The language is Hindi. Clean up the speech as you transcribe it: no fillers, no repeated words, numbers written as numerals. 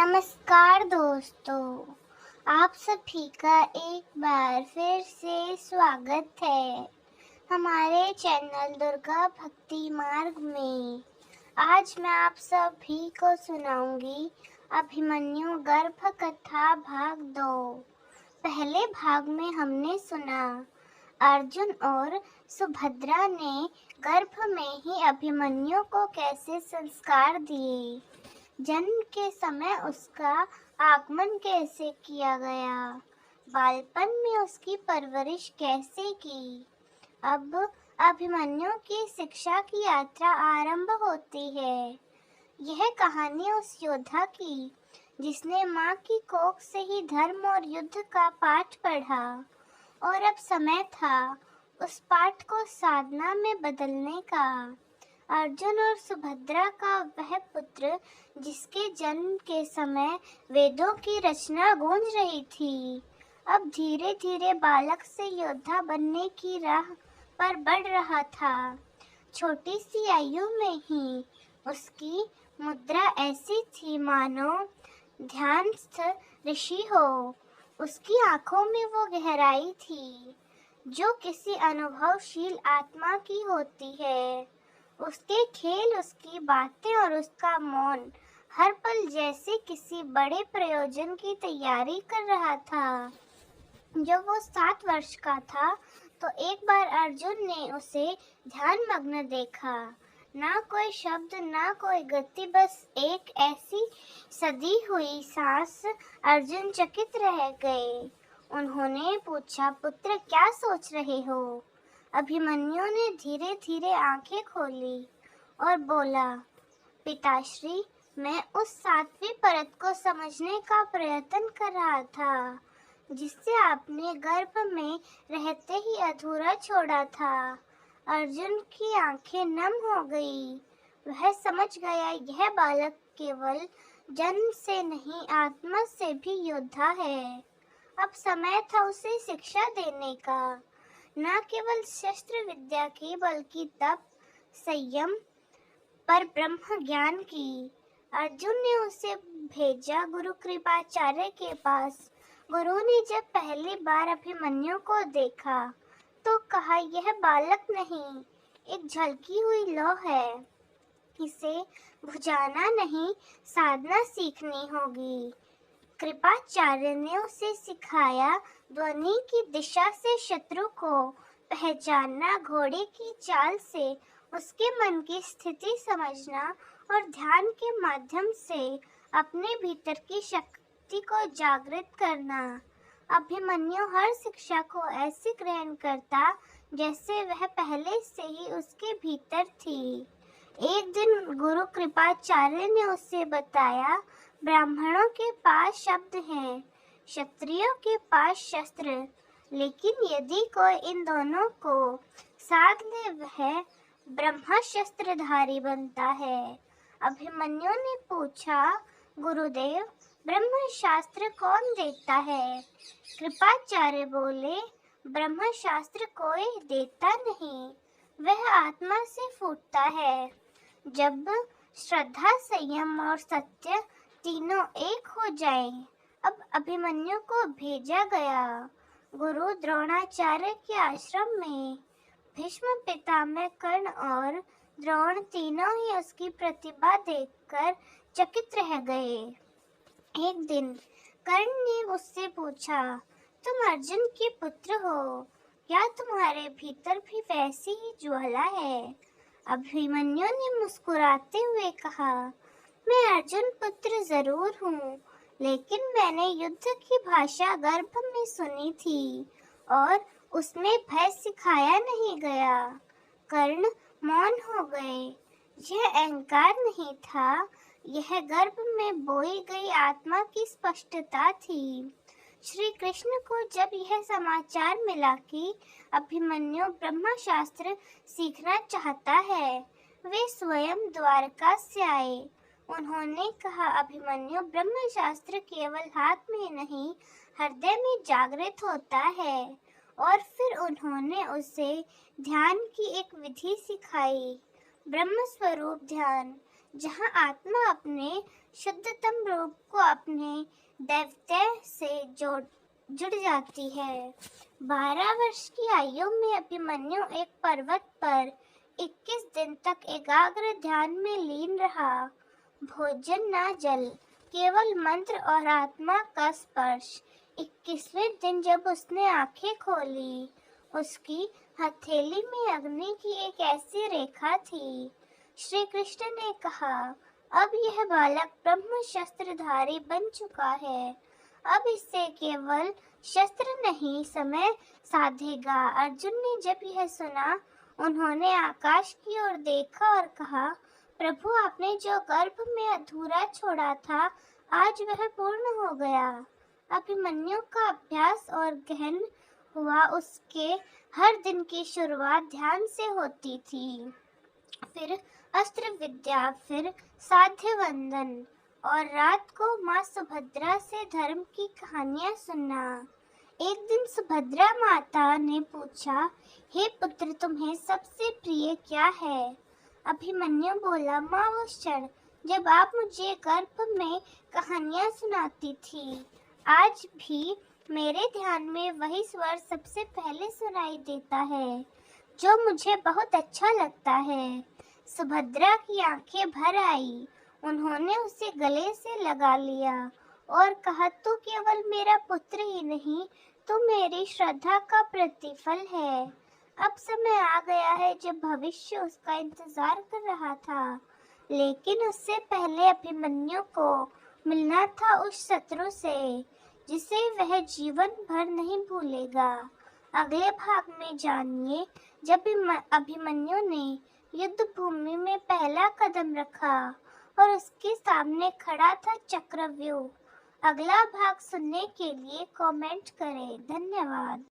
नमस्कार दोस्तों, आप सभी का एक बार फिर से स्वागत है हमारे चैनल दुर्गा भक्ति मार्ग में। आज मैं आप सभी को सुनाऊंगी अभिमन्यु गर्भ कथा भाग 2। पहले भाग में हमने सुना अर्जुन और सुभद्रा ने गर्भ में ही अभिमन्यु को कैसे संस्कार दिए, जन्म के समय उसका आगमन कैसे किया गया, बालपन में उसकी परवरिश कैसे की। अब अभिमन्यु की शिक्षा की यात्रा आरंभ होती है। यह कहानी उस योद्धा की जिसने माँ की कोख से ही धर्म और युद्ध का पाठ पढ़ा और अब समय था उस पाठ को साधना में बदलने का। अर्जुन और सुभद्रा का वह पुत्र जिसके जन्म के समय वेदों की रचना गूंज रही थी, अब धीरे धीरे बालक से योद्धा बनने की राह पर बढ़ रहा था। छोटी सी आयु में ही उसकी मुद्रा ऐसी थी मानो ध्यानस्थ ऋषि हो। उसकी आंखों में वो गहराई थी जो किसी अनुभवशील आत्मा की होती है। उसके खेल, उसकी बातें और उसका मौन हर पल जैसे किसी बड़े प्रयोजन की तैयारी कर रहा था। जब वो 7 वर्ष का था तो एक बार अर्जुन ने उसे ध्यान मग्न देखा। ना कोई शब्द, ना कोई गति, बस एक ऐसी सदी हुई सांस। अर्जुन चकित रह गए। उन्होंने पूछा, पुत्र क्या सोच रहे हो? अभिमन्यु ने धीरे धीरे आंखें खोली और बोला, पिताश्री, मैं उस 7वीं परत को समझने का प्रयत्न कर रहा था जिससे आपने गर्भ में रहते ही अधूरा छोड़ा था। अर्जुन की आंखें नम हो गई। वह समझ गया यह बालक केवल जन्म से नहीं, आत्मा से भी योद्धा है। अब समय था उसे शिक्षा देने का, न केवल शस्त्र विद्या की बल्कि तप, संयम, पर ब्रह्म ज्ञान की। अर्जुन ने उसे भेजा गुरु कृपाचार्य के पास। गुरु ने जब पहली बार अभिमन्यु को देखा तो कहा, यह बालक नहीं, एक झलकी हुई लौ है। इसे बुझाना नहीं, साधना सीखनी होगी। कृपाचार्य ने उसे सिखाया ध्वनि की दिशा से शत्रु को पहचानना, घोड़े की चाल से उसके मन की स्थिति समझना और ध्यान के माध्यम से अपने भीतर की शक्ति को जागृत करना। अभिमन्यु हर शिक्षा को ऐसे ग्रहण करता जैसे वह पहले से ही उसके भीतर थी। एक दिन गुरु कृपाचार्य ने उसे बताया, ब्राह्मणों के पास शब्द हैं, क्षत्रियों के पास शस्त्र, लेकिन यदि कोई इन दोनों को साध ले वह ब्रह्मास्त्रधारी बनता है। अभिमन्यु ने पूछा, गुरुदेव, ब्रह्मशास्त्र कौन देता है? कृपाचार्य बोले, ब्रह्मशास्त्र कोई देता नहीं, वह आत्मा से फूटता है। जब श्रद्धा, संयम और सत्य तीनों एक हो जाएं। अब अभिमन्यु को भेजा गया गुरु द्रोणाचार्य के आश्रम में। भीष्म, पितामह, कर्ण और द्रोण तीनों ही उसकी प्रतिभा देखकर चकित रह गए। एक दिन कर्ण ने उससे पूछा, तुम अर्जुन के पुत्र हो, क्या तुम्हारे भीतर भी वैसी ही ज्वाला है? अभिमन्यु ने मुस्कुराते हुए कहा, मैं अर्जुन पुत्र जरूर हूँ, लेकिन मैंने युद्ध की भाषा गर्भ में सुनी थी और उसमें भय सिखाया नहीं गया। कर्ण मौन हो गए। यह अहंकार नहीं था, यह गर्भ में बोई गई आत्मा की स्पष्टता थी। श्री कृष्ण को जब यह समाचार मिला कि अभिमन्यु ब्रह्मशास्त्र सीखना चाहता है, वे स्वयं द्वारका से आए। उन्होंने कहा, अभिमन्यु, ब्रह्मशास्त्र केवल हाथ में नहीं, हृदय में जागृत होता है। और फिर उन्होंने उसे ध्यान की एक विधि सिखाई, ब्रह्म स्वरूप ध्यान, जहाँ आत्मा अपने शुद्धतम रूप को अपने दैवत्य से जुड़ जाती है। 12 वर्ष की आयु में अभिमन्यु एक पर्वत पर 21 दिन तक एकाग्र ध्यान में लीन रहा। भोजन ना जल, केवल मंत्र और आत्मा का स्पर्श। 21वें दिन जब उसने आंखें खोली, उसकी हथेली में अग्नि की एक ऐसी रेखा थी। श्री कृष्ण ने कहा, अब यह बालक ब्रह्म शस्त्रधारी बन चुका है। अब इससे केवल शस्त्र नहीं समय साधेगा। अर्जुन ने जब यह सुना, उन्होंने आकाश की ओर देखा और कहा, प्रभु आपने जो गर्भ में अधूरा छोड़ा था, आज वह पूर्ण हो गया। अभिमन्यु का अभ्यास और गहन हुआ। उसके हर दिन की शुरुआत ध्यान से होती थी, फिर अस्त्र विद्या, फिर साध्य वंदन और रात को माँ सुभद्रा से धर्म की कहानियां सुनना। एक दिन सुभद्रा माता ने पूछा, हे पुत्र, तुम्हें सबसे प्रिय क्या है? अभिमन्यु बोला, माँ, वो क्षण जब आप मुझे गर्भ में कहानियां सुनाती थी। आज भी मेरे ध्यान में वही स्वर सबसे पहले सुनाई देता है, जो मुझे बहुत अच्छा लगता है। सुभद्रा की आंखें भर आई। उन्होंने उसे गले से लगा लिया और कहा, तू केवल मेरा पुत्र ही नहीं, तू मेरी श्रद्धा का प्रतिफल है। अब समय आ गया है जब भविष्य उसका इंतजार कर रहा था, लेकिन उससे पहले अभिमन्यु को मिलना था उस शत्रु से जिसे वह जीवन भर नहीं भूलेगा। अगले भाग में जानिए, जब अभिमन्यु ने युद्ध भूमि में पहला कदम रखा और उसके सामने खड़ा था चक्रव्यूह। अगला भाग सुनने के लिए कमेंट करें। धन्यवाद।